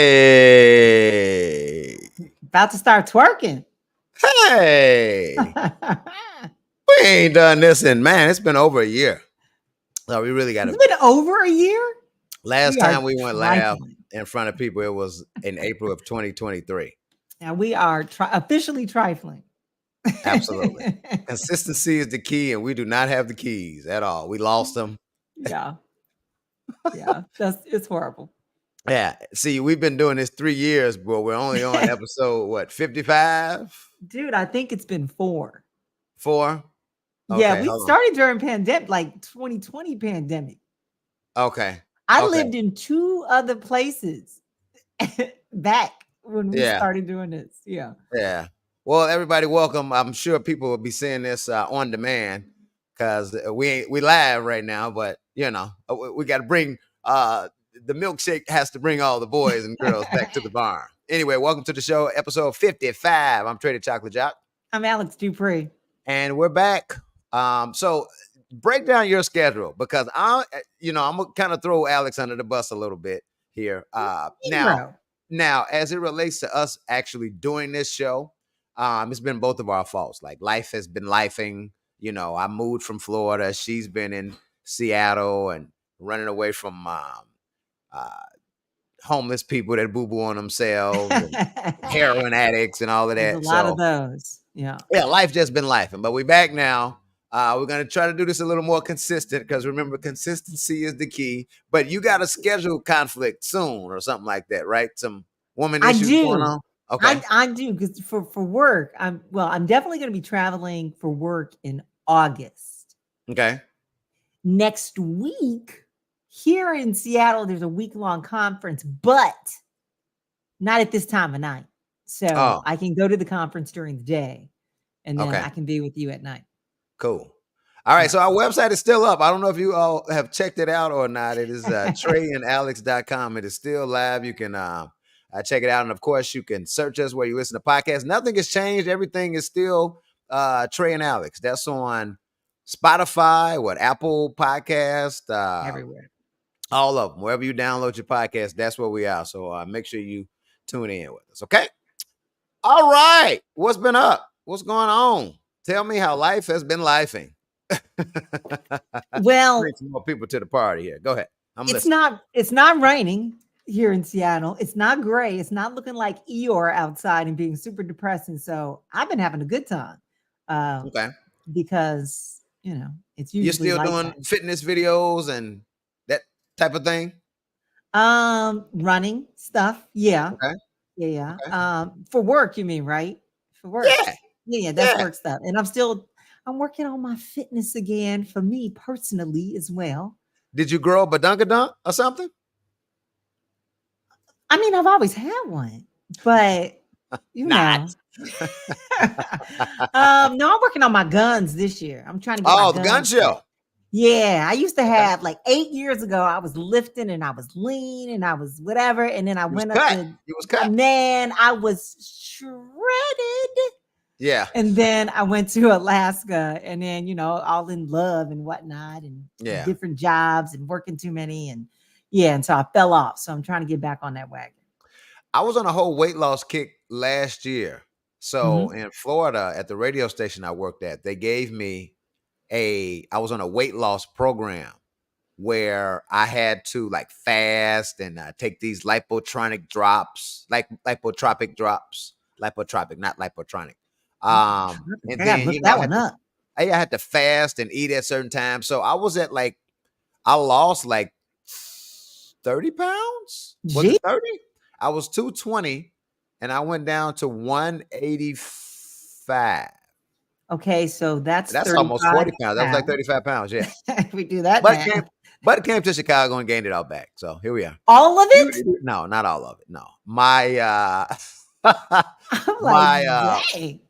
Hey, About to start twerking. hey, we ain't done this in, man, it's been over a year. So we really got It's to. been over a year. Last We are time we went live trifling. in front of people, it was in April of 2023. And we are officially trifling. Absolutely. Consistency is the key, and we do not have the keys at all. We lost them. Yeah. Yeah. It's horrible. Yeah. See, we've been doing this 3 years, but we're only on episode, what, 55? Dude, I think it's been 4. 4? Yeah, Okay, we hold on. started during pandemic, like 2020 pandemic. Okay. I Okay. lived in 2 other places back when we Yeah. started doing this. Yeah. Yeah. Well, everybody, welcome. I'm sure people will be seeing this on demand because we live right now. But we got to bring the milkshake has to bring all the boys and girls back to the barn. Anyway, welcome to the show, episode 55. I'm Trey the Chocolate Jock. I'm Alex Dupree, and we're back. So break down your schedule because I'm gonna kind of throw Alex under the bus a little bit here. Now, as it relates to us actually doing this show, it's been both of our faults. Like life has been lifing. I moved from Florida. She's been in Seattle and running away from homeless people that boo-boo on themselves, and heroin addicts and all of that. There's a lot of those. Yeah, life just been lifing. But we're back now. We're going to try to do this a little more consistent because remember, consistency is the key. But you got a schedule conflict soon or something like that, right? Some woman issues going on? Okay. I do because for work, I'm definitely going to be traveling for work in August. Okay. Next week, here in Seattle, there's a week-long conference, but not at this time of night. So I can go to the conference during the day, and then I can be with you at night. Cool. All right. So our website is still up. I don't know if you all have checked it out or not. It is treyandalexx.com. It is still live. You can check it out. And of course, you can search us where you listen to podcasts. Nothing has changed. Everything is still Trey and Alexx. That's on Spotify, Apple Podcast, everywhere. All of them. Wherever you download your podcast, that's where we are. So make sure you tune in with us. Okay. All right. What's been up? What's going on? Tell me how life has been lifing. Well, bring some more people to the party here. Go ahead. It's not raining here in Seattle. It's not gray. It's not looking like Eeyore outside and being super depressing. So I've been having a good time. Because it's usually you're still doing fitness videos and that type of thing. Running stuff. Yeah. Okay. Yeah. Okay. For work, you mean, right? For work. Yeah. That's work stuff. And I'm working on my fitness again for me personally as well. Did you grow a badunkadunk or something? I mean, I've always had one, but you know. No, I'm working on my guns this year. I'm trying to get the gun show. Yeah, I used to have like 8 years ago. I was lifting and I was lean and I was whatever, and then I went up and man, I was shredded. Yeah. And then I went to Alaska and then, all in love and whatnot and different jobs and working too many. And and so I fell off. So I'm trying to get back on that wagon. I was on a whole weight loss kick last year. So in Florida at the radio station I worked at, they gave me I was on a weight loss program where I had to like fast and take these lipotropic drops, like lipotropic drops, lipotropic, not lipotronic. And then I had to fast and eat at certain times. So I was at I lost like 30 pounds. Was it 30? I was 220 and I went down to 185. Okay, so that's almost 40 pounds. That was like 35 pounds. Yeah. We do that. But it came to Chicago and gained it all back. So here we are. All of it? No, not all of it. No. My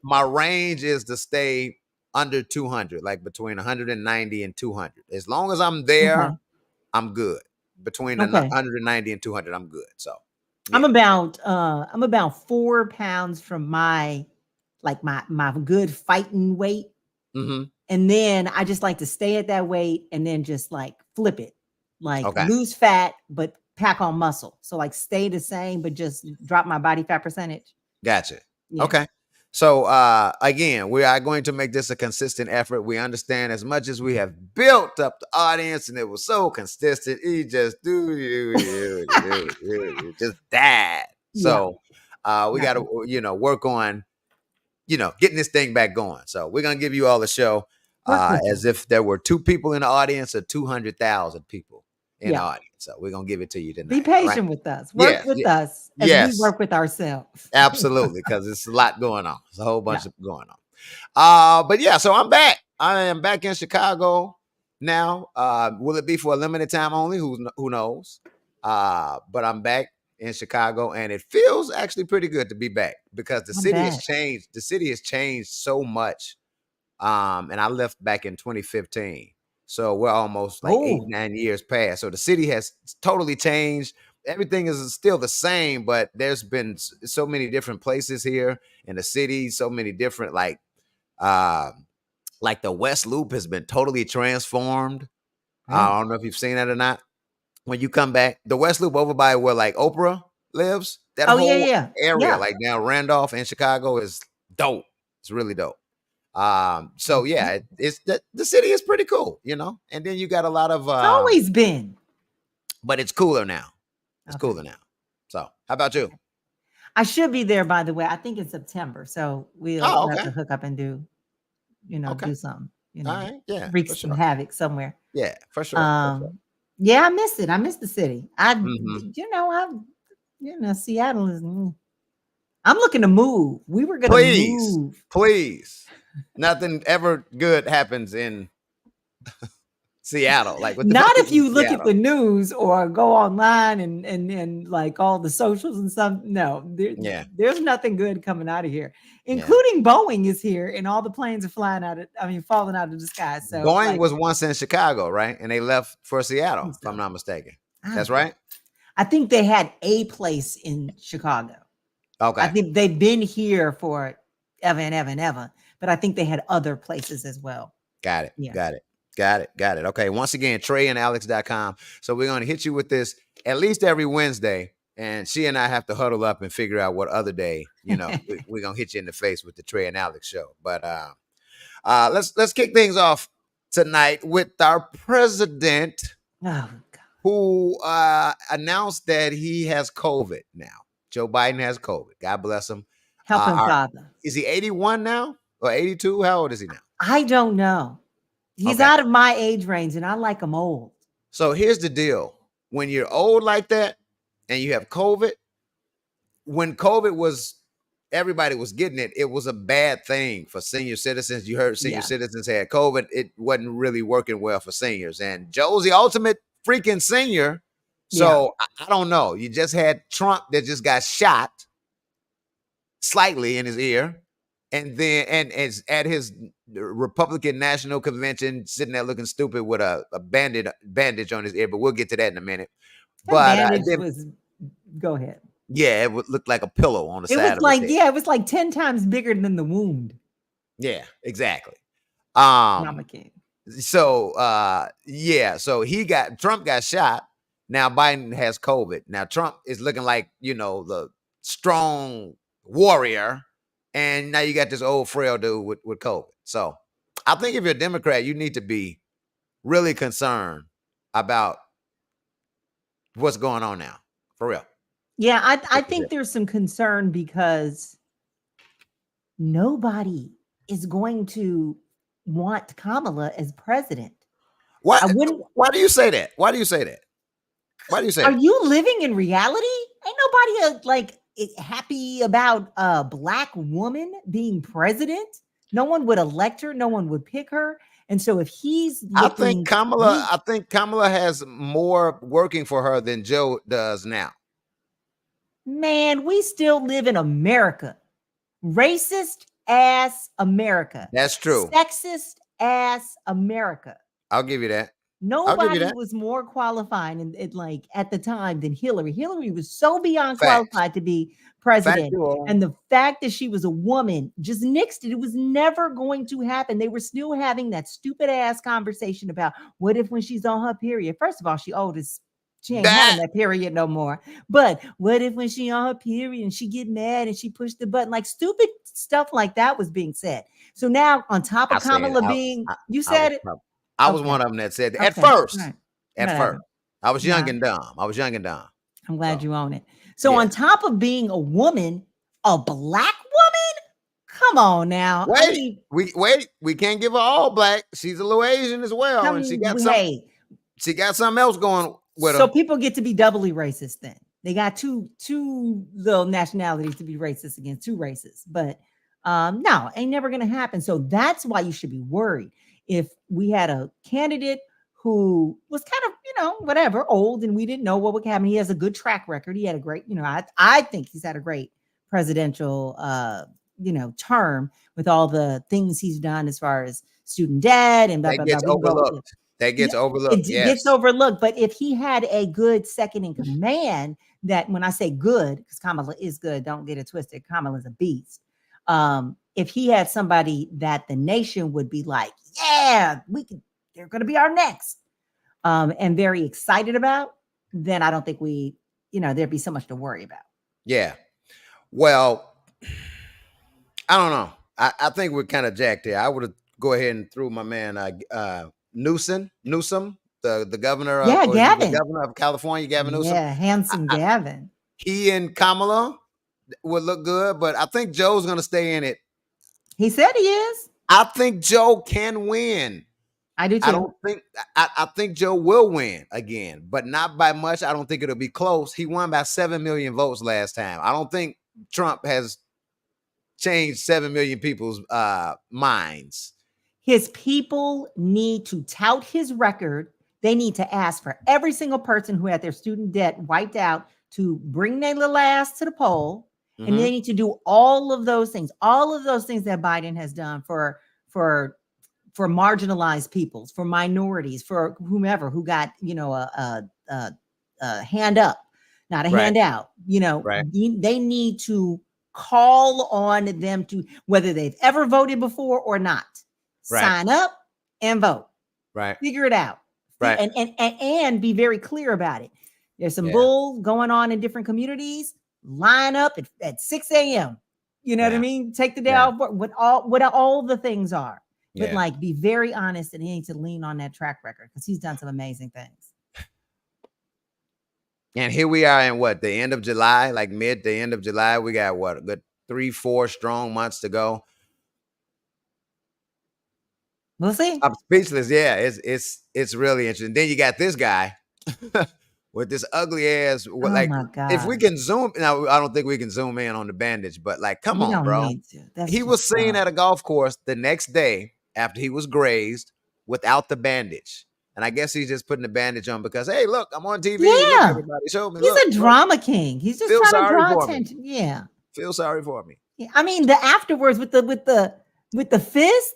my range is to stay under 200, like between 190 and 200. As long as I'm there, I'm good. Between 190 and 200, I'm good. So I'm about 4 pounds from my good fighting weight. And then I just like to stay at that weight and then just like flip it, lose fat, but pack on muscle. So like stay the same, but just drop my body fat percentage. Gotcha. Yeah. Okay. So again, we are going to make this a consistent effort. We understand as much as we have built up the audience and it was so consistent, he just just died. Yeah. So we got to work on getting this thing back going. So we're gonna give you all the show Work with as us. if there were 2 people in the audience or 200,000 people in the Yeah. audience. So we're gonna give it to you Be tonight. All right. patient with us. Work Yeah. with us as we Yes. work with ourselves. Absolutely, because it's a lot going on. It's a whole Yeah. bunch of going on. But yeah, so I'm back. I am back in Chicago now. Will it be for a limited time only? Who knows? But I'm back in Chicago, and it feels actually pretty good to be back because the I city has bet. changed. The city has changed so much. And I left back in 2015. So we're almost like eight, Oh, 9 years past. So the city has totally changed. Everything is still the same, but there's been so many different places here in the city, so many different uh like the West Loop has been totally transformed. really? I don't know if you've seen that or not. When you come back, the West Loop over by where like Oprah lives, that Oh, yeah, whole yeah. area, Yeah. like now Randolph in Chicago is dope. It's really dope. So Okay. yeah, it's the city is pretty cool, and then you got a lot of It's always been. but it's cooler now. It's Okay. cooler now. So how about you? I should be there, by the way. I think in September. So Oh, we'll have okay. to hook up and Okay. do something, All right. Yeah, wreak for some sure. havoc somewhere. Yeah, for sure. For sure. Um, yeah, I miss it. I miss the city. Hmm. Seattle is. I'm looking to move. We were gonna Please, move. please. Nothing ever good happens in Seattle. Like what the Not fuck is if in you look at Seattle? the news or go online and like all the socials and stuff. No, Yeah, there's nothing good coming out of here, yeah. including Boeing is here and all the planes are falling out of the sky. So Boeing like, was once in Chicago, right? And they left for I Seattle, think if I'm so. not mistaken. I That's don't know. right. I think they had a place in Chicago. I Okay. think they've been here for ever and ever and ever, but I think they had other places as well. Got it. Yeah. Got it. Got it. Got it. Okay. Once again, TreyandAlexx.com. So we're going to hit you with this at least every Wednesday. And she and I have to huddle up and figure out what other day, we're going to hit you in the face with the Trey and Alexx show. But let's kick things off tonight with our president Oh God. who announced that he has COVID now. Joe Biden has COVID. God bless him. Help him, Our, Father. is he 81 now or 82? How old is he now? I don't know. He's Okay. out of my age range, and I like him old. So here's the deal. When you're old like that and you have COVID, when COVID was everybody was getting it, it was a bad thing for senior citizens. You heard senior Yeah. citizens had COVID. It wasn't really working well for seniors. And Joe's the ultimate freaking senior. So I don't know. You just had Trump that just got shot slightly in his ear. And then and is at his Republican National Convention sitting there looking stupid with a bandage on his ear, but we'll get to that in a minute. That But bandage then, was. Go ahead. yeah, it would look like a pillow on the It side was of his like, head. yeah, it was like 10 times bigger than the wound. Yeah, exactly. Mama King. So so Trump got shot. Now Biden has COVID. Now Trump is looking like, the strong warrior. And now you got this old frail dude with COVID. So I think if you're a Democrat, you need to be really concerned about what's going on now. For real. Yeah, I think there's some concern because nobody is going to want Kamala as president. Why, I wouldn't. why do you say that? Why do you say that? Why do you say Are that? you living in reality? Ain't nobody happy about a black woman being president. No one would elect her. No one would pick her. And so if he's I think looking Kamala has more working for her than Joe does now. man, we still live in America. Racist ass America. That's true. Sexist ass America. I'll give you that. Nobody was more qualified like at the time than Hillary. Hillary was so beyond qualified to be president. Factual. And the fact that she was a woman just nixed it. It was never going to happen. They were still having that stupid ass conversation about what if when she's on her period. First of all, she old as She ain't having That that period no more. But what if when she on her period and she get mad and she pushed the button, like stupid stuff like that was being said. So now on top I of said Kamala being, I, you I was said it? I was Okay. one of them that said that. At Okay. All first. right. At Whatever. first. I was young Yeah. and dumb. I was young and dumb. I'm glad So you own it. So yeah. on top of being a woman, a black woman? Come on now. I Wait, mean, we can't give her all black. She's a little Asian as well, and hey, she got something else going with so her. people get to be doubly racist then. They got two little nationalities to be racist against, two races. But no, ain't never gonna happen. So that's why you should be worried. If we had a candidate who was kind of, whatever, old, and we didn't know what would happen. He has a good track record. He had a great, I think he's had a great presidential term with all the things he's done as far as student debt and blah That blah blah. gets We can go. overlooked. That Yeah, gets overlooked. it gets Yes. overlooked. But if he had a good second in command, that when I say good, because Kamala is good, don't get it twisted. Kamala's a beast. If he had somebody that the nation would be like, yeah, they're going to be our next, and very excited about, then I don't think there'd be so much to worry about. Yeah. Well, I don't know. I think we're kind of jacked here. I would have go ahead and threw my man Newsom, the governor of Yeah, or the Gavin. governor of California, Gavin Newsom. Yeah, handsome Gavin. He and Kamala would look good, but I think Joe's going to stay in it. He said he is. I think Joe can win. I do too. I think Joe will win again, but not by much. I don't think it'll be close. He won by 7 million votes last time. I don't think Trump has changed 7 million people's minds. His people need to tout his record. They need to ask for every single person who had their student debt wiped out to bring their little ass to the poll. Mm-hmm. And they need to do all of those things that Biden has done for marginalized peoples, for minorities, for whomever who got, a hand up, not a handout. They need to call on them to, whether they've ever voted before or not, sign up and vote. Figure it out. And be very clear about it. There's some bull going on in different communities. Line up at 6 a.m. You know what I mean? Take the day off what all the things are. But be very honest, and he needs to lean on that track record because he's done some amazing things. And here we are in the end of July, like mid to end of July. We got a good 3-4 strong months to go. We'll see. I'm speechless. Yeah, it's really interesting. Then you got this guy with this ugly ass. My God. If we can zoom now, I don't think we can zoom in on the bandage, but come on, bro. He was seen at a golf course the next day after he was grazed without the bandage. And I guess he's just putting the bandage on because, hey, look, I'm on TV. Yeah. Look, everybody, show me. He's a drama king. He's just trying to draw attention. Yeah. Feel sorry for me. Yeah. I mean, the afterwards with the fist,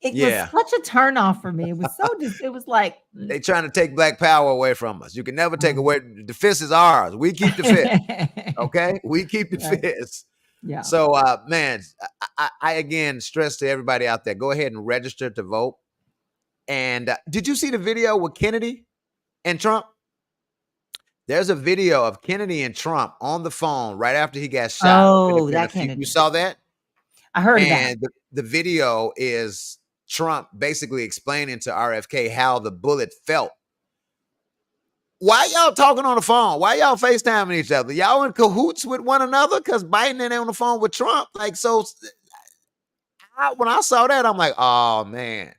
it was such a turn off for me. It was it was like they trying to take black power away from us. You can never take away the fist is ours. We keep the fist. Okay? We keep the fist. Yeah. So man, I again stress to everybody out there, go ahead and register to vote. And did you see the video with Kennedy and Trump? There's a video of Kennedy and Trump on the phone right after he got shot. Oh, that Kennedy. You saw that? I heard about it. The video is Trump basically explaining to RFK how the bullet felt. Why y'all talking on the phone? Why y'all FaceTiming each other? Y'all in cahoots with one another? Because Biden ain't on the phone with Trump. When I saw that, I'm like, oh, man.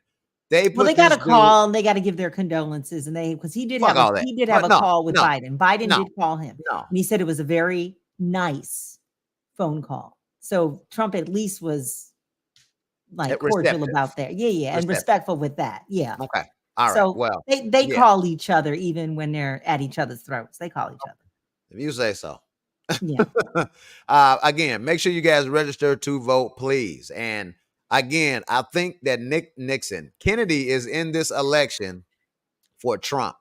They got a call and they got to give their condolences, and because he did have a call with Biden. Biden did call him, and he said it was a very nice phone call. So Trump at least was cordial about that, and respectful with that, Okay, all right. So they call each other even when they're at each other's throats. They call each other. If you say so. Yeah. Again, make sure you guys register to vote, please, and. Again, I think that Kennedy is in this election for Trump.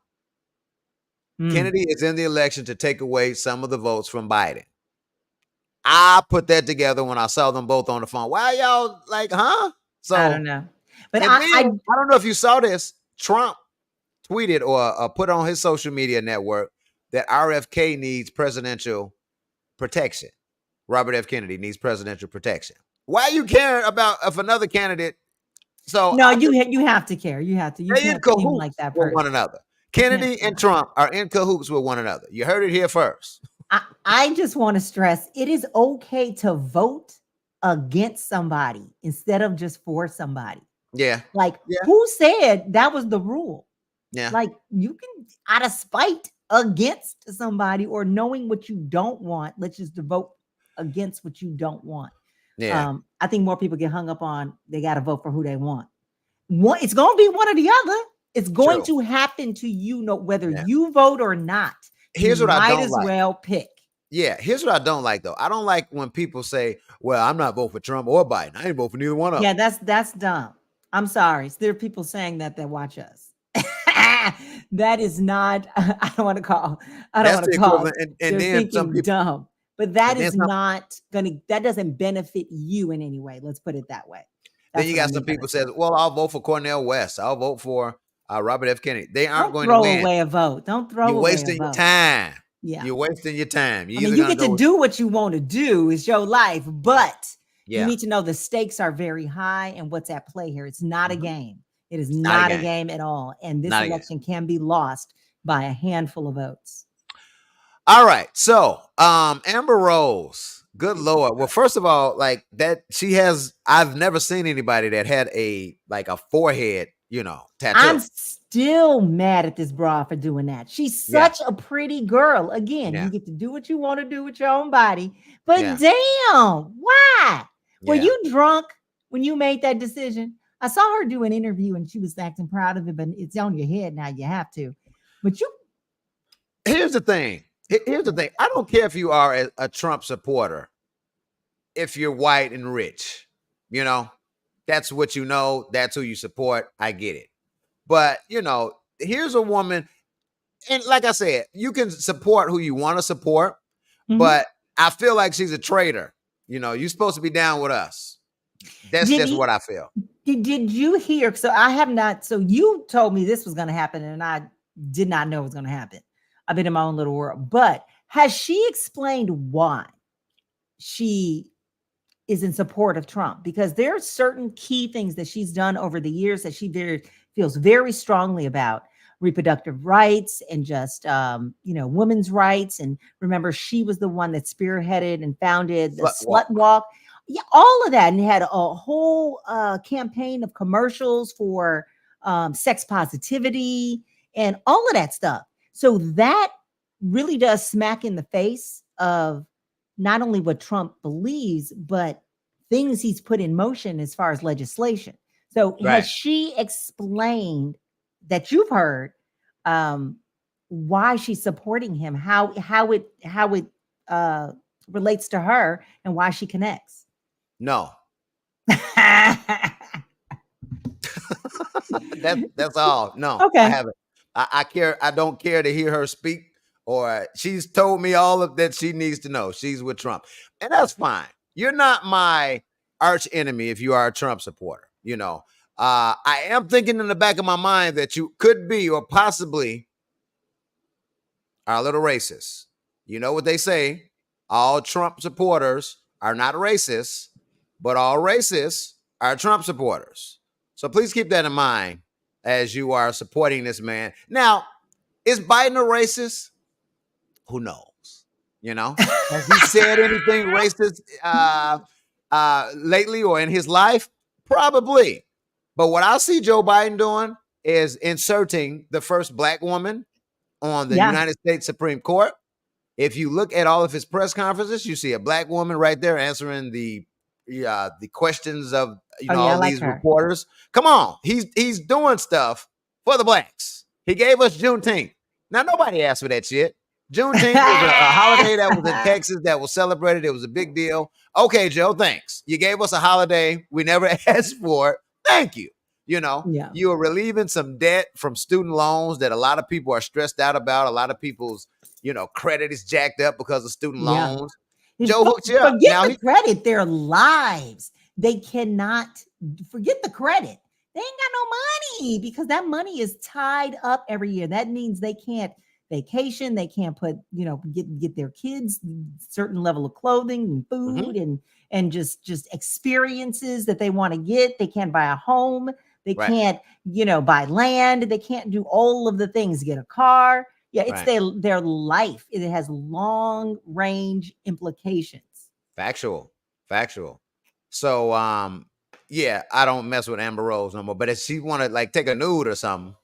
Kennedy is in the election to take away some of the votes from Biden. I put that together when I saw them both on the phone. Why y'all So I don't know. But I don't know if you saw this. Trump tweeted or put on his social media network that RFK needs presidential protection. Robert F. Kennedy needs presidential protection. Why you caring about if another candidate? So No, I just you have to care. You have to. You they in can't seem like cahoots that with one person. another. You can't Kennedy seem and like that. Trump are in cahoots with one another. You heard it here first. I just want to stress it is okay to vote against somebody instead of just for somebody. Yeah. Like, Yeah. who said that was the rule? Yeah. Like, you can, out of spite against somebody or knowing what you don't want, let's just vote against what you don't want. Yeah. I think more people get hung up on they got to vote for who they want. It's going to be one or the other. It's going True. to happen to you, whether Yeah. you vote or not. You Here's what I might don't as like. well pick. Yeah, here's what I don't like though. I don't like when people say, "Well, I'm not voting for Trump or Biden. I ain't vote for neither one of them." Yeah, that's dumb. I'm sorry. There are people saying that watch us. That is not. I don't want to call. I don't That's want the to call. equivalent. And They're then some thinking people, dumb, but that and then is some, not gonna. That doesn't benefit you in any way. Let's put it that way. then That's you what I got mean some by people that says, statement. "Well, I'll vote for Cornel West. I'll vote for Robert F. Kennedy." They aren't Don't going to throw win. away a vote. Don't throw You're away a wasting your vote. time. Yeah. You're wasting your time. I You're mean, either you gonna get to go with, do what you want to do. It's your life, but you yeah, need to know the stakes are very high and what's at play here. It's not a game. It is not a not a game. game at all. And this Not a game. election can be lost by a handful of votes. All right. So, Amber Rose, good Lord. Well, first of all, like that, I've never seen anybody that had a forehead, I'm tattoo. still mad at this bra for doing that. She's Yeah. such a pretty girl. Again, Yeah. you get to do what you want to do with your own body, but Yeah. damn, why? Were Yeah. you drunk when you made that decision? I saw her do an interview and she was acting proud of it, but it's on your head now. You have to. But you, Here's the thing. Here's the thing. I don't care if you are a Trump supporter, if you're white and rich, that's what you know. That's who you support. I get it. But, here's a woman. And like I said, you can support who you want to support, but I feel like she's a traitor. You're supposed to be down with us. That's just what I feel. Did you hear? So I have not. So you told me this was going to happen, and I did not know it was going to happen. I've been in my own little world. But has she explained why she is in support of Trump? Because there are certain key things that she's done over the years that she feels very strongly about: reproductive rights and just women's rights. And remember, she was the one that spearheaded and founded the Slut Walk. Yeah, all of that, and had a whole campaign of commercials for sex positivity and all of that stuff. So that really does smack in the face of not only what Trump believes, but things he's put in motion as far as legislation. So has she explained that you've heard why she's supporting him, how it relates to her, and why she connects? No. That's all. No, okay. I haven't. I don't care to hear her speak, or she's told me all of that she needs to know. She's with Trump, and that's fine. You're not my arch enemy if you are a Trump supporter. I am thinking in the back of my mind that you could be or possibly are a little racist. You know what they say? All Trump supporters are not racist, but all racists are Trump supporters. So please keep that in mind as you are supporting this man. Now, is Biden a racist? Who knows? Has he said anything racist lately or in his life? Probably. But what I see Joe Biden doing is inserting the first black woman on the United States Supreme Court. If you look at all of his press conferences, you see a black woman right there answering the questions of all like these her. reporters. Come on, he's doing stuff for the blacks. He gave us Juneteenth. Now nobody asked for that shit. Juneteenth was a holiday that was in Texas that was celebrated. It was a big deal. Okay, Joe, thanks. You gave us a holiday we never asked for. Thank you. You are relieving some debt from student loans that a lot of people are stressed out about. A lot of people's credit is jacked up because of student loans. Joe hooked you up. Forget the credit, their lives. They cannot forget the credit. They ain't got no money because that money is tied up every year. That means they can't vacation, they can't put, get their kids certain level of clothing and Mhm. food and just experiences that they want to get. They can't buy a home, they Right, can't, buy land, they can't do all of the things, get a car. Yeah, it's right. their life. It has long range implications. Factual, factual. So, yeah, I don't mess with Amber Rose no more. But if she want to like take a nude or something,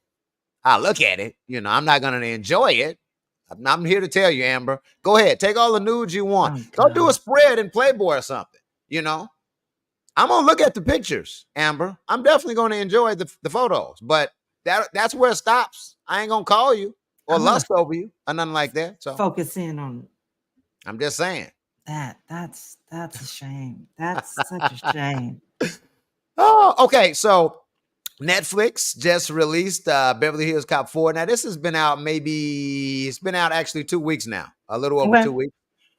I'll look at it. I'm not gonna enjoy it. I'm here to tell you, Amber. Go ahead, take all the nudes you want. Oh Go do a gosh. spread in Playboy or something. I'm gonna look at the pictures, Amber. I'm definitely gonna enjoy the photos, but that's where it stops. I ain't gonna call you or I'm gonna lust over you or nothing like that. So focus in on I'm just saying. that. That's a shame. That's such a shame. Oh, okay. So Netflix just released Beverly Hills Cop 4. Now, this has been out it's been out actually 2 weeks now, a little over Okay. 2 weeks.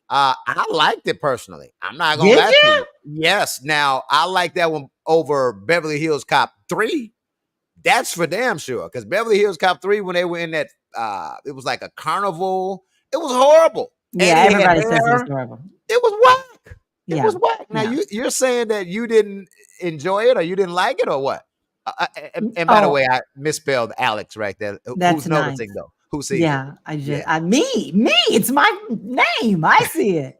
I liked it personally. I'm not gonna Did lie to you? you. Yes. Now I like that one over Beverly Hills Cop 3. That's for damn sure. Because Beverly Hills Cop 3, when they were in that, it was like a carnival. It was horrible. Yeah, Eddie had everybody says it was hair. horrible. It was whack. It Yeah. was whack. Now Yeah. you're saying that you didn't enjoy it or you didn't like it or what? And by the Oh, way, I misspelled Alex right there. that's Who's nice. noticing though? Who sees it? Yeah, Yeah. me, it's my name. I see it.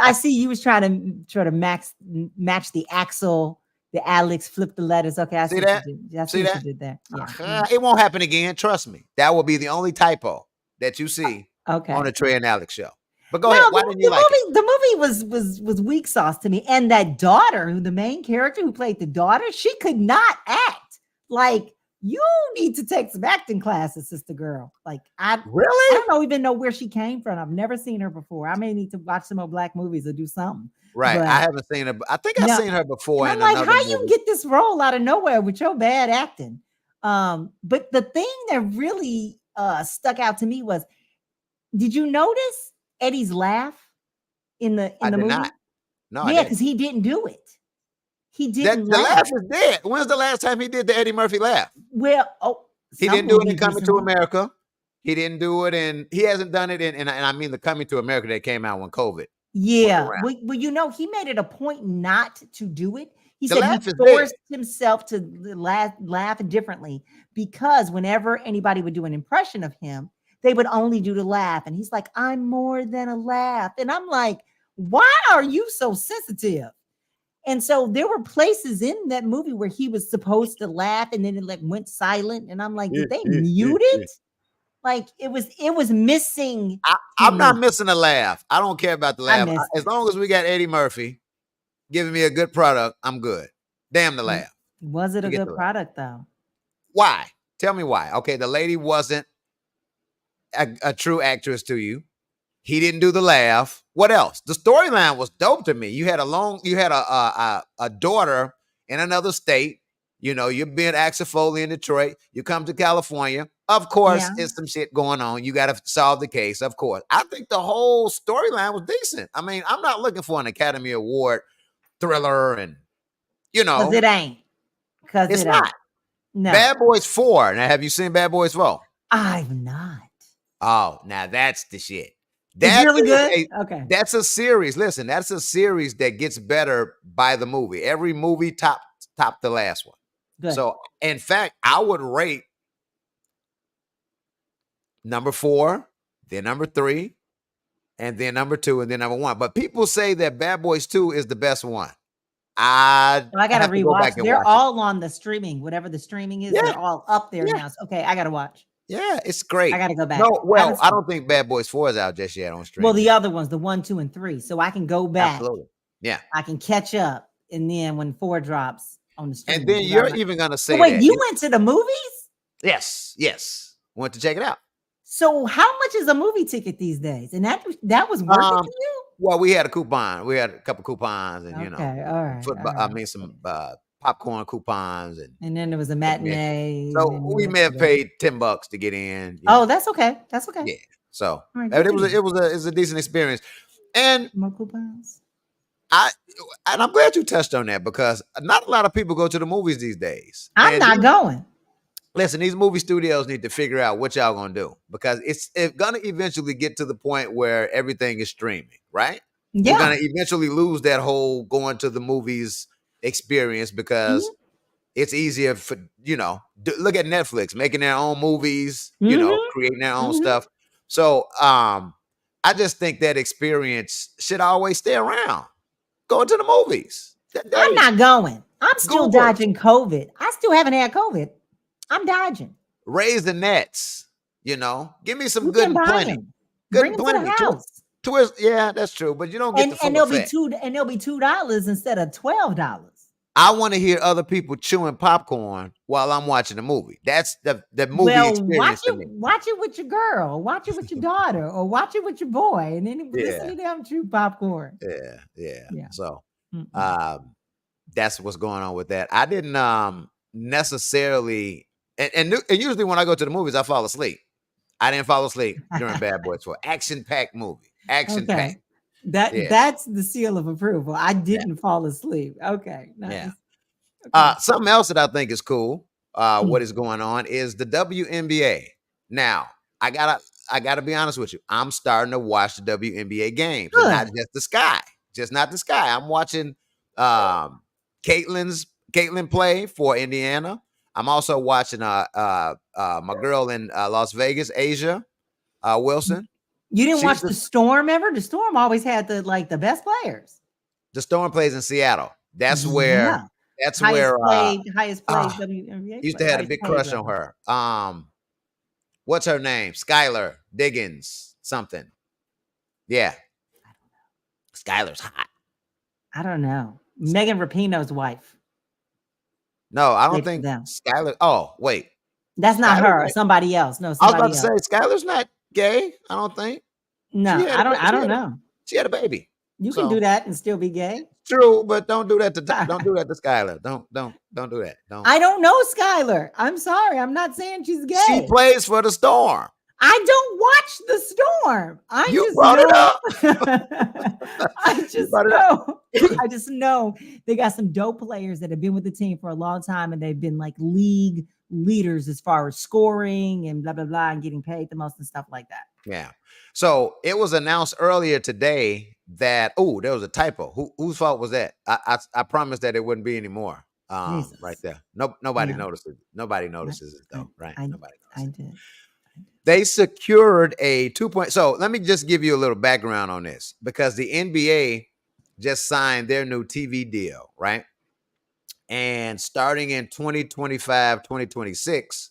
I see you was trying to match the Axel, the Alex, flip the letters. Okay, I See see what you that? did. I see See what you that? did there. Yeah. It won't happen again. Trust me. That will be the only typo that you see on Okay. the Trey and Alex show. But go No, ahead. Why didn't you like it? the movie was weak sauce to me. And that daughter, who the main character who played the daughter, she could not act. Like, you need to take some acting classes, sister girl. Like, I Really? don't even know where she came from. I've never seen her before. I may need to watch some more black movies or do something. Right. I But haven't seen her. I think I've no, seen her before and I'm in like, another how you movie. get this role out of nowhere with your bad acting? But the thing that really stuck out to me was, did you notice Eddie's laugh I in the did not. movie? No, I Yeah, didn't. because he didn't do it. He That didn't the laugh laugh. is dead. When's the last time he did the Eddie Murphy laugh? Well, He some didn't do it movies in Coming to recently. America. He didn't do it in. He hasn't done it in. And I mean the Coming to America that came out when COVID was Yeah. around. Well, he made it a point not to do it. He The said he laugh is dead. forced himself to laugh differently because whenever anybody would do an impression of him, they would only do the laugh. And he's like, I'm more than a laugh. And I'm like, why are you so sensitive? And so there were places in that movie where he was supposed to laugh and then it like went silent. And I'm like, did they mute it? Like, it was missing to I'm not me. missing a laugh. I don't care about the I laugh. missed As it. long as we got Eddie Murphy giving me a good product, I'm good. Damn the laugh. Was it a Forget good the laugh. product though? Why? Tell me why. Okay, the lady wasn't a true actress to you. He didn't do the laugh. What else? The storyline was dope to me. You had a daughter in another state. You're being Axel Foley in Detroit. You come to California. Of course, Yeah. it's some shit going on. You got to solve the case. Of course, I think the whole storyline was decent. I mean, I'm not looking for an Academy Award thriller, and Cause it ain't. Cause it's it ain't. not. No, Bad Boys 4. Now, have you seen Bad Boys 4? I've not. Oh, now that's the shit. It's That really is good. a Okay, that's a series. Listen, that's a series that gets better by the movie. Every movie top the last one. good. So, in fact, I would rate number 4, then number 3, and then number 2, and then number 1. But people say that Bad Boys 2 is the best one. I So I gotta have to go rewatch. back and They're watch it. all on the streaming, whatever the streaming is. Yeah, They're all up there yeah, now. So, okay, I gotta watch. yeah. It's I great. gotta go back. No, I haven't well, I seen. don't think Bad Boys 4 is out just yet on Well, streaming. the other ones, the 1, 2, and 3. So I can go back. Absolutely. Yeah. I can catch up, and then when 4 drops on the And streaming. then you're even gonna So say wait, that. you went to the movies? Yes. Want to check it out. So how much is a movie ticket these days? And that was worth it Um, to you? well, we had a coupon. We had a couple coupons, and Okay, all right, all football. I right. mean, some popcorn coupons, and And then there was a admission. matinee, and So then you we went may to have the. paid $10 to get in. Oh, that's okay. That's okay. Yeah. So All right, good for you. it was a decent experience, and More coupons. I and I'm glad you touched on that because not a lot of people go to the movies these days. I'm And not going. listen, these movie studios need to figure out what y'all gonna do because it's gonna eventually get to the point where everything is streaming, right? We're Yeah. gonna eventually lose that whole going to the movies experience because Mhm. it's easier for look at Netflix making their own movies, Mhm. creating their own Mhm. stuff. So I just think that experience should always stay around. Going to the movies. I'm They not going. I'm still Goobers. dodging COVID. I still haven't had COVID. I'm dodging. Raise the nets. Give me some You good can and buy plenty. them. Good Bring and them to the plenty. house. Twist. Yeah, that's true. But you don't get And the and full they'll be effect. $2 instead of $12. I want to hear other people chewing popcorn while I'm watching the movie. That's the movie Well, experience to me. watch it with your girl, watch it with your daughter, or watch it with your boy, and then listen Yeah, to them chew popcorn. yeah. Yeah. So, Mm-mm. um, that's what's going on with that. I didn't necessarily, and usually when I go to the movies, I fall asleep. I didn't fall asleep during Bad Boys 4. Action packed movie. Action Okay. packed. That Yeah, that's the seal of approval. I yeah, didn't fall asleep. Okay, yeah. nice. Okay. Something else that I think is cool, what Mm. is going on is the WNBA. Now, I gotta I gotta be honest with you. I'm starting to watch the WNBA games and not Good. just the sky. Just not the sky. I'm watching um Caitlin play for Indiana. I'm also watching my girl in Las Vegas, Asia Wilson. You didn't She's watch the Storm ever? The Storm always had the best players. the Storm plays in Seattle. That's where Yeah. that's where Highest uh, played WNBA used to player, have a highest big paid crush on rather. her. What's her name? Skylar Diggins, something. Yeah, Skylar's hot. I don't know. Megan Rapinoe's wife No, I don't played for think them. Skylar. Oh, wait, That's not Skylar's her. not. Somebody else. No, I was about somebody to say else. Skylar's not gay. I don't think she No, had I a don't. I she don't had a know. she had a baby. You can do So that and still be gay. true, but don't do that to Skylar. Don't do that. Don't. I don't know Skylar. I'm sorry. I'm not saying she's She gay. plays for the Storm. I don't watch the Storm. I You just brought it know. up. I You just brought it up. know. I just know they got some dope players that have been with the team for a long time, and they've been like league leaders as far as scoring and blah blah blah and getting paid the most and stuff like that. Yeah. So it was announced earlier today that there was a typo. Whose fault was that? I promised that it wouldn't be anymore. Right Jesus. there. No, nobody Yeah. notices. Nobody I notices it I though, right? I, Nobody I notices. did. They secured a 2 point. So let me just give you a little background on this because the NBA just signed their new TV deal, right? And starting in 2025, 2026.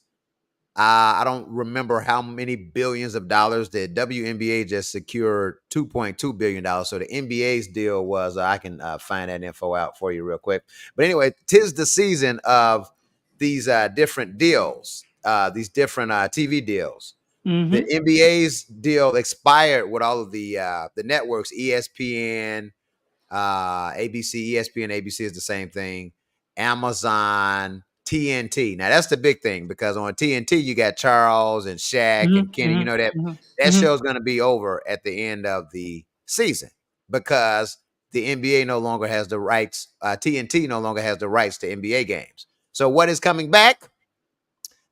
I don't remember how many billions of dollars the WNBA just secured $2.2 billion. So the NBA's deal was I can find that info out for you real quick. But anyway, 'tis the season of these different deals, these different TV deals. The Mm-hmm. NBA's deal expired with all of the networks, ESPN, ABC, ESPN, ABC is the same thing. Amazon, TNT. Now that's the big thing because on TNT you got Charles and Shaq and Mm-hmm. Kenny. You know that Mm-hmm. that Mm-hmm. show's going to be over at the end of the season because the NBA no longer has the rights. TNT no longer has the rights to NBA games. So what is coming back?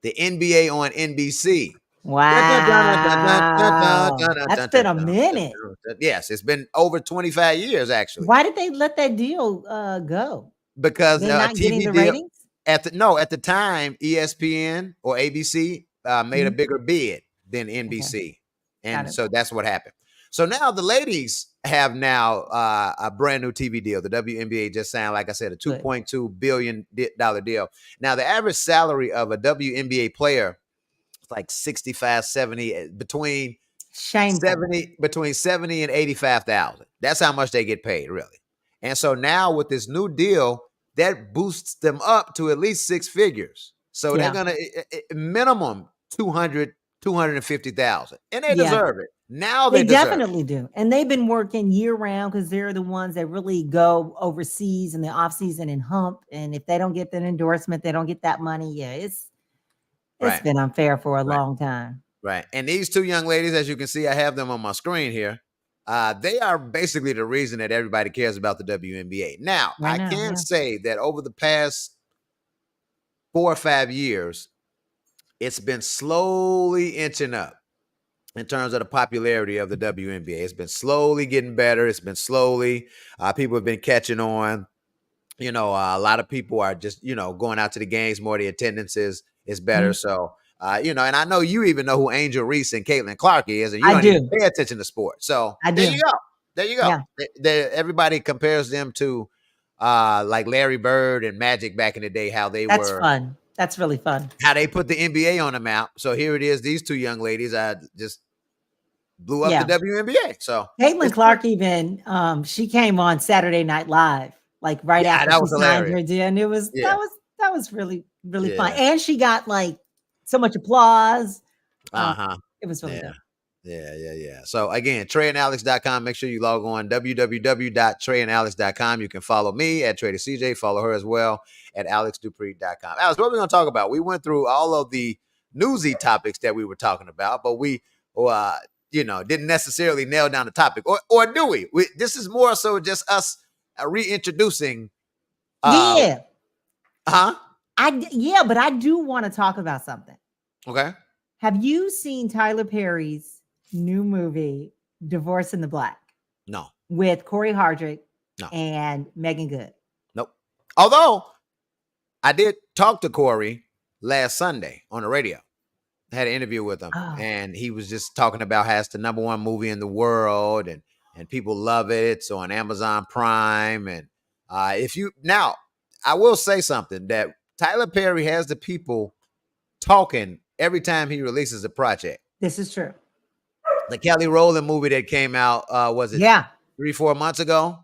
The NBA on NBC. Wow. That's been a minute. Yes, it's been over 25 years actually. Why did they let that deal go? Because They a not getting TV the deal ratings? at the time ESPN or ABC made a Mhm. bigger bid than Okay, NBC, got and it. so that's what happened. So now the ladies have now a brand new TV deal. The WNBA just signed, like I said, a Good. $2.2 billion deal. Now the average salary of a WNBA player is like 65, 70, Shameful. between 70 and 85,000. That's how much they get paid, really. And so now with this new deal, that boosts them up to at least six figures. So they're Yeah. gonna minimum 200, 250,000. And they Yeah. deserve it. Now they They deserve it. definitely do. And they've been working year round because they're the ones that really go overseas in the off season and hump. And if they don't get that endorsement, they don't get that money. Yeah, it's Right, been unfair for a right, long time. right. And these two young ladies, as you can see, I have them on my screen here. They are basically the reason that everybody cares about the WNBA. Now, Right I now, can yeah. say that over the past 4 or 5 years, it's been slowly inching up in terms of the popularity of the WNBA. It's been slowly getting better. It's been slowly, people have been catching on. A lot of people are just, going out to the games more. The attendance is better. Mhm. So, and I know you even know who Angel Reese and Caitlin Clark is, and you I don't even do. pay attention to sports. So I there you do. go. There you go. Yeah. Everybody compares them to like Larry Bird and Magic back in the day, That's fun. That's really fun. how they put the NBA on the map. So here it is. These two young ladies just blew up the Yeah. WNBA. So Caitlin it's pretty, Clark even, she came on Saturday Night Live, like, right yeah, after that she was signed hilarious. her deal, and Yeah, that was really, really fun, yeah. and she got, like, so much applause. Um, Uh-huh. it was really Yeah. good. Yeah. So again, treyandalexx.com. Make sure you log on www.treyandalexx.com. You can follow me at Trader CJ, follow her as well at alexdupree.com. Alex, what are we going to talk about? We went through all of the newsy topics that we were talking about, but we didn't necessarily nail down the topic. Or do we? This is more so just us reintroducing uh Yeah. huh? Yeah, but I do wanna talk about something. Okay. Have you seen Tyler Perry's new movie, Divorce in the Black, No. with Corey Hardrick No. and Megan Good? Nope. Although I did talk to Corey last Sunday on the radio. I had an interview with him, Oh, and he was just talking about how it's the number one movie in the world, and people love it. It's on Amazon Prime, and if you now, I will say something that Tyler Perry has the people talking every time he releases a project. this is true. The Kelly Rowland movie that came out, was it Yeah, 3 4 months ago?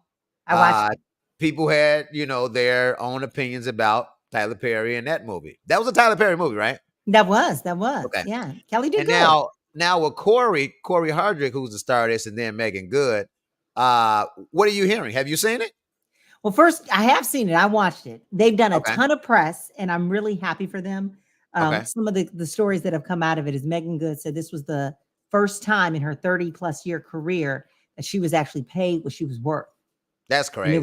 I watched Uh, it. People had their own opinions about Tyler Perry and that movie. That was a Tyler Perry movie, right? That was, Okay. yeah. Kelly did And good. now with Corey Hardrick, who's the star of this, and then Megan Good. What are you hearing? Have you seen it? Well, first, I have seen it. I watched it. They've done a Okay. ton of press, and I'm really happy for them. Okay. Some of the stories that have come out of it is Megan Good said this was the first time in her 30+ year career that she was actually paid what she was worth. That's And crazy.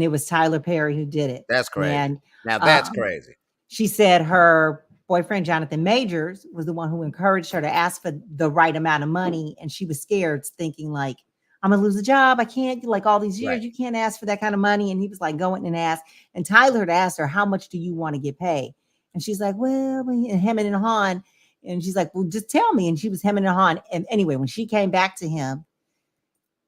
it was Tyler Perry who did it. That's crazy. And Now that's um, crazy. she said her boyfriend, Jonathan Majors, was the one who encouraged her to ask for the right amount of money. And she was scared, thinking, like, I'm going to lose a job. I can't, like, all these Right. years, you can't ask for that kind of money. And he was like, go in and ask. And Tyler had asked her, how much do you want to get paid? And she's like, well, hemming and hawing. And she's like, well, just tell me. And she was hemming and hawing. And anyway, when she came back to him,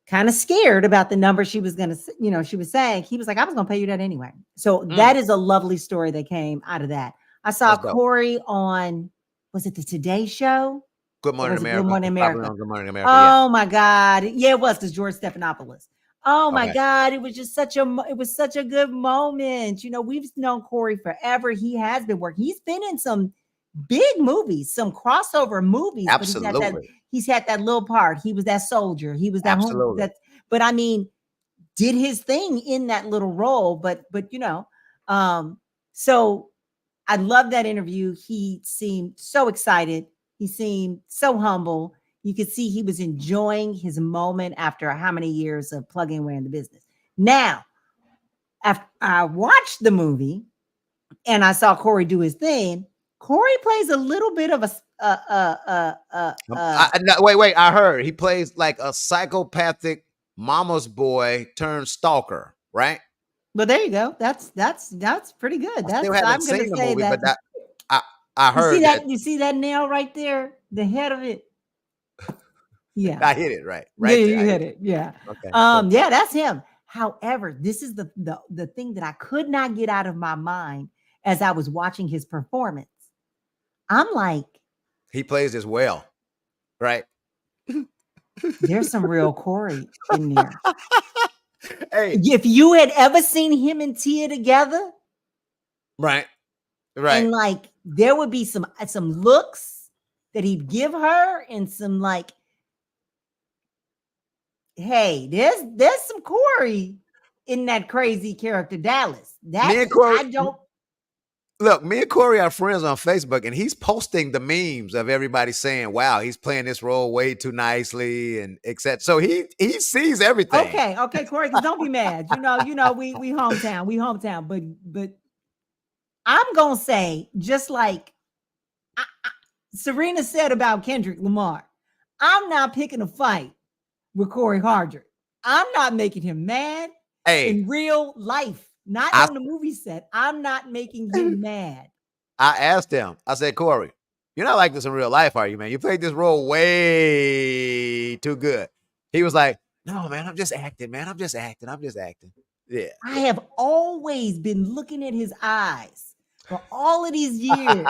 kind of scared about the number she was going to, she was saying, he was like, I was going to pay you that anyway. So that is a lovely story that came out of that. I saw That's dope. Corey on, was it the Today Show? Good Morning Was it America. Good Morning America? Good Morning America. Yeah. Oh my God. Yeah, it was because George Stephanopoulos. Oh my Okay. God. It was just such a good moment. We've known Corey forever. He has been working. He's been in some big movies, some crossover movies, Absolutely. but he's had that little part. He was that soldier. He was that Absolutely. but I mean, did his thing in that little role, but so I love that interview. He seemed so excited. He seemed so humble. You could see he was enjoying his moment after how many years of plugging away in the business. Now, after I watched the movie and I saw Corey do his thing, Corey plays a little bit of wait. I heard he plays like a psychopathic mama's boy turned stalker, right? Well, there you go. That's pretty good. I still I'm haven't going to seen the say movie, but that. I heard that. You see that nail right there, the head of it. Yeah, I hit it right yeah, there. you hit it. Yeah. Okay. Yeah, that's him. However, this is the thing that I could not get out of my mind as I was watching his performance. I'm like, he plays this well, right? there's some real Corey in there. Hey, If you had ever seen him and Tia together, right. and like there would be some looks that he'd give her, and some like, hey, there's some Corey in that crazy character Dallas. Me and Corey, Look, me and Corey are friends on Facebook, and he's posting the memes of everybody saying, "Wow, he's playing this role way too nicely," and etc. So he sees everything. Okay, okay, Corey, because don't be mad. We hometown. But I'm gonna say, just like Serena said about Kendrick Lamar, I'm not picking a fight with Corey Hardrick. I'm not making him mad Hey, in real life, not I on the movie set. I'm not making him mad. I asked him. I said, Corey, you're not like this in real life, are you, man? You played this role way too good. He was like, no, man, I'm just acting, man. I'm just acting. I'm just acting. Yeah. I have always been looking at his eyes for all of these years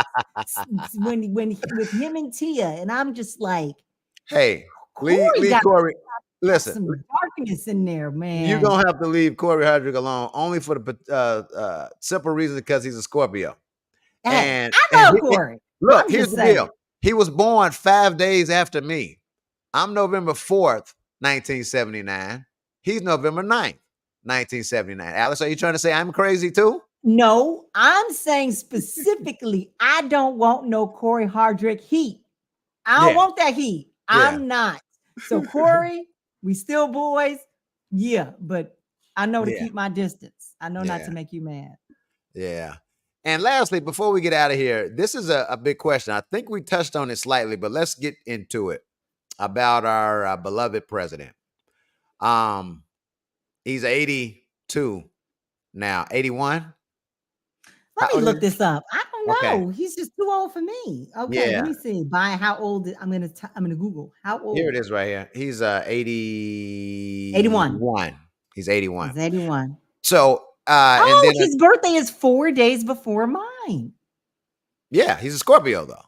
when with him and Tia, and I'm just like, Hey, Corey leave got Corey. Listen, some darkness in there, you're man. gonna have to leave Corey Hardrick alone, only for the simple reason because he's a Scorpio. Hey, And I know Corey. look, I'm here's just the saying. deal. He was born 5 days after me. I'm November 4th, 1979. He's November 9th, 1979. Alex, are you trying to say I'm crazy too? No, I'm saying specifically, I don't want no Corey Hardrick heat. I don't Yeah. want that heat. Yeah. I'm not. So Corey, we still boys. Yeah, but I know to Yeah. keep my distance. I know not Yeah. to make you mad. Yeah. And lastly, before we get out of here, this is a big question. I think we touched on it slightly, but let's get into it about our beloved president. Um, he's 82 now. 81? Let me look this up. I don't Okay. know. He's just too old for me. Okay, let Yeah. me see. By how old? I'm gonna Google how Here old. it is right here. He's 81. 81. He's 81. He's 81. So and Oh, then his birthday is 4 days before mine. yeah, he's a Scorpio though.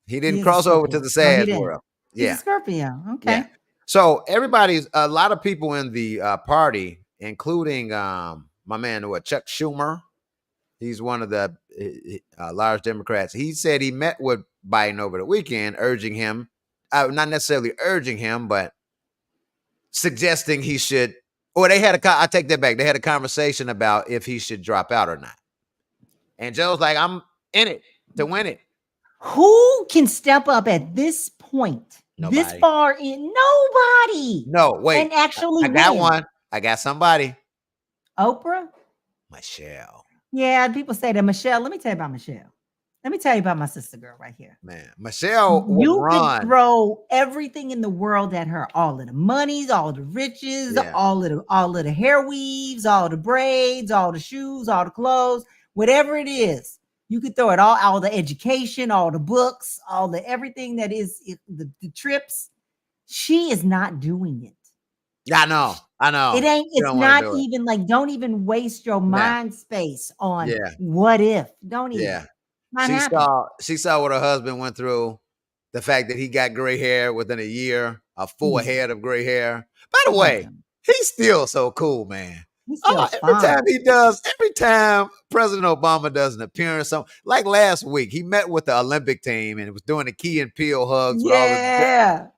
He He didn't is a cross over to Scorpio. the No, he sad didn't. world. He's a Yeah. Scorpio. Yeah. Okay. So everybody's a lot of people in the party, including my man, Chuck Schumer. He's one of the large Democrats. He said he met with Biden over the weekend, urging him, not necessarily urging him, but suggesting he should. Or they had I take that back. They had a conversation about if he should drop out or not. And Joe's like, I'm in it to win it. Who can step up at this point, this Nobody. far in? Nobody. No, wait. And actually I got win. one. I got somebody. Oprah? Michelle. Yeah, people say that. Michelle, let me tell you about Michelle. Let me tell you about my sister girl right here. Man, Michelle would You could run. throw everything in the world at her, all of the monies, all the riches, Yeah. all of the hair weaves, all the braids, all the shoes, all the clothes, whatever it is. You could throw it all the education, all the books, all the everything that is the trips. She is not doing it. I know. It's not even like, don't even waste your mind space on what if. Don't even. Yeah. Not She happening. saw what her husband went through. The fact that he got gray hair within a year, a full head of gray hair. By the way, he's still so cool, man. He's still every time President Obama does an appearance, like last week, he met with the Olympic team and was doing the Key and Peele hugs with all the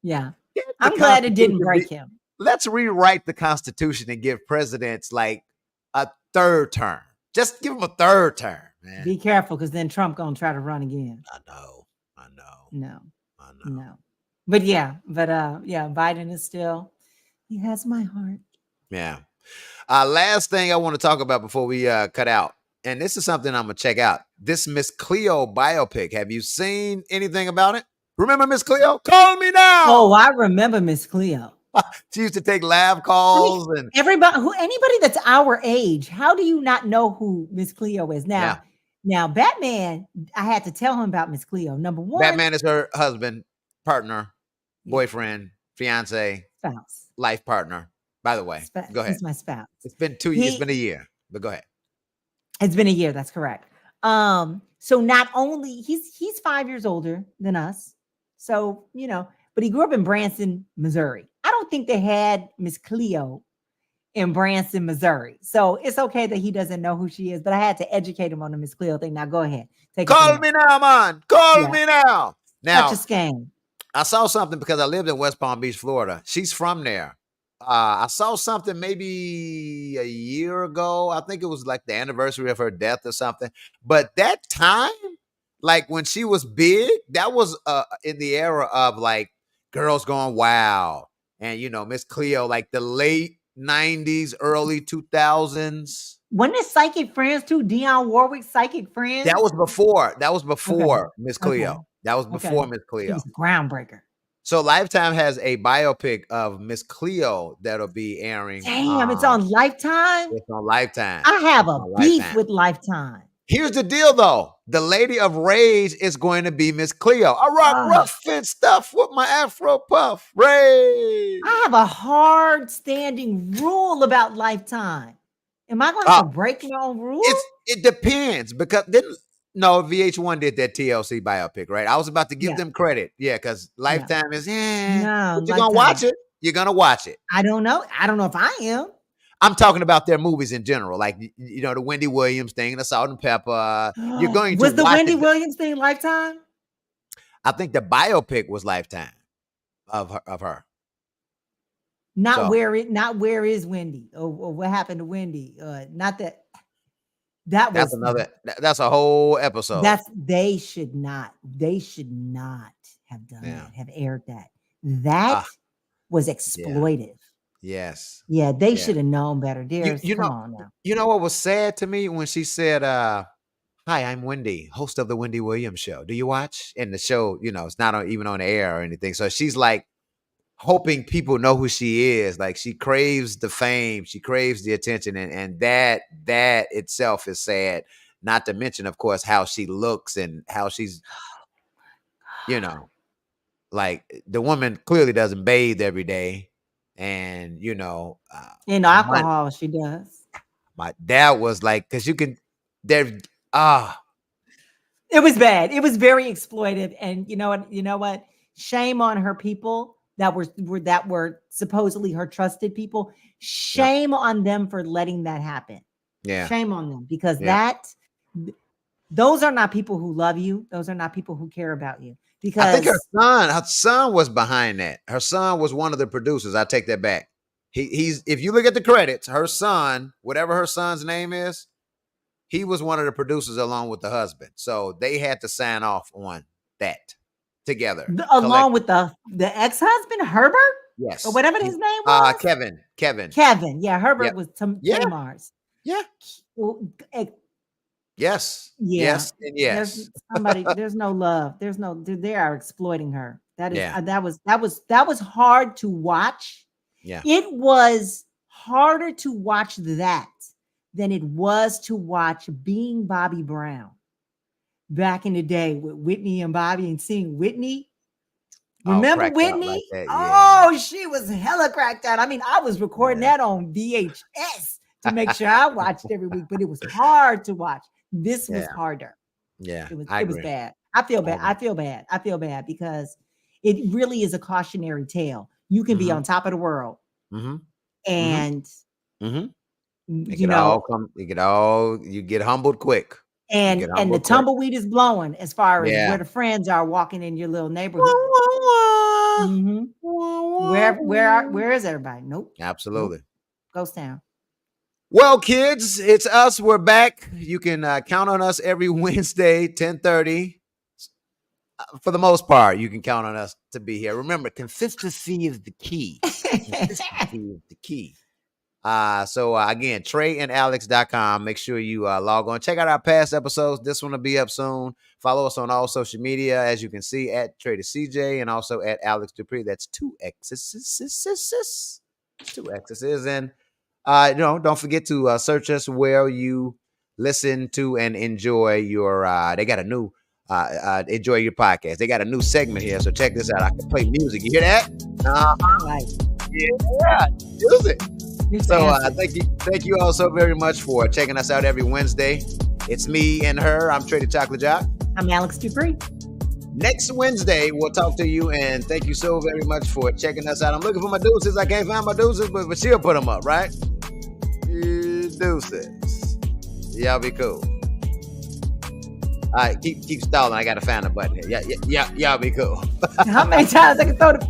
yeah. I'm glad it didn't break him. Let's rewrite the Constitution and give presidents like a third term. Just give him a third term, man. Be careful, because then Trump gonna try to run again. I know. No. But Biden is still, he has my heart. Yeah. Last thing I want to talk about before we cut out, and this is something I'm gonna check out. This Miss Cleo biopic. Have you seen anything about it? Remember Miss Cleo? Call me now. Oh, I remember Miss Cleo. She used to take live calls and anybody that's our age. How do you not know who Miss Cleo is now? Now, Batman, I had to tell him about Miss Cleo. Number one, Batman is her husband, partner, boyfriend, fiance, spouse, life partner. By the way, go ahead. He's my spouse. It's been 2 years. It's been a year, but go ahead. It's been a year. That's correct. So not only he's 5 years older than us, so but he grew up in Branson, Missouri. I don't think they had Miss Cleo in Branson, Missouri. So it's okay that he doesn't know who she is, but I had to educate him on the Miss Cleo thing. Now go ahead. Call me now, man. Call me now. Now, such a scam. I saw something because I lived in West Palm Beach, Florida. She's from there. I saw something maybe a year ago. I think it was like the anniversary of her death or something. But that time, like when she was big, that was in the era of like Girls Gone Wild and Miss Cleo, like the late 90s, early 2000s. Wasn't it Psychic Friends too? Dionne Warwick, Psychic Friends? That was before. That was Okay. before Miss Cleo. That was before Miss She Cleo. was a groundbreaker. So Lifetime has a biopic of Miss Cleo that'll be airing. Damn, it's on Lifetime? It's on Lifetime. I have a beef with Lifetime. Here's the deal, though. The Lady of Rage is going to be Miss Cleo. I rock rough and stuff with my Afro puff. Rage. I have a hard standing rule about Lifetime. Am I going to break my own rules? It depends because VH1 did that TLC biopic, right? I was about to give them credit. Yeah, because Lifetime is, no, but you're going to watch it. You're going to watch it. I don't know. I don't know if I am. I'm talking about their movies in general, like, the Wendy Williams thing, the Salt and Pepper. You're going to Was the Wendy Williams thing Lifetime? I think the biopic was Lifetime of her. Not where is Wendy or what happened to Wendy? Not that. That's a whole episode. They should not have done that, have aired that. That was exploitive. Yes. Yeah, they should have known better. Dear, come on now. You know what was sad to me when she said, "Hi, I'm Wendy, host of the Wendy Williams Show. Do you watch?" And the show, it's not even on the air or anything. So she's like hoping people know who she is. Like she craves the fame, she craves the attention, and that itself is sad. Not to mention, of course, how she looks and how she's, like the woman clearly doesn't bathe every day. And in alcohol, she does. My dad was like, because you can, it was bad. It was very exploitive, and you know what? Shame on her people that were supposedly her trusted people. Shame on them for letting that happen. Yeah, shame on them because those are not people who love you. Those are not people who care about you. Because I think her son was behind that. Her son was one of the producers. I take that back. He's if you look at the credits, her son, whatever her son's name is, he was one of the producers along with the husband. So they had to sign off on that together. Along with the ex-husband, Herbert? Yes. Or whatever his name was? Kevin. Yeah, Herbert was Tamar's. Yeah. Yes. Yeah. Yes. And yes. There's no love. They are exploiting her. That was hard to watch. Yeah. It was harder to watch that than it was to watch Being Bobby Brown back in the day with Whitney and Bobby and seeing Whitney. Remember Whitney? Like that, yeah. Oh, she was hella cracked out. I mean, I was recording that on VHS to make sure I watched every week, but it was hard to watch. This was harder. Yeah, it was bad. I feel bad because it really is a cautionary tale. You can be on top of the world, and you get humbled quick, and the tumbleweed is blowing as far as where the friends are walking in your little neighborhood. Where is everybody? Nope. Absolutely. Nope. Ghost town. Well, kids, it's us. We're back. You can count on us every Wednesday, 10:30. For the most part, you can count on us to be here. Remember, consistency is the key. Consistency is the key. So again, TreyandAlexx.com. Make sure you log on. Check out our past episodes. This one will be up soon. Follow us on all social media, as you can see, at Trey to CJ and also at Alex Dupree. That's 2 X's. 2 X's. And don't forget to search us where you listen to and enjoy your. They got a new enjoy your podcast. They got a new segment here, so check this out. I can play music. You hear that? Yeah, use it. So thank you all so very much for checking us out every Wednesday. It's me and her. I'm Trey the Chocolate Jock. I'm Alex Dupree. Next Wednesday, we'll talk to you, and thank you so very much for checking us out. I'm looking for my deuces. I can't find my deuces, but she'll put them up, right? Deuces. Y'all be cool. All right, keep stalling. I got to find a button here. Yeah, y'all be cool. How many times I can throw the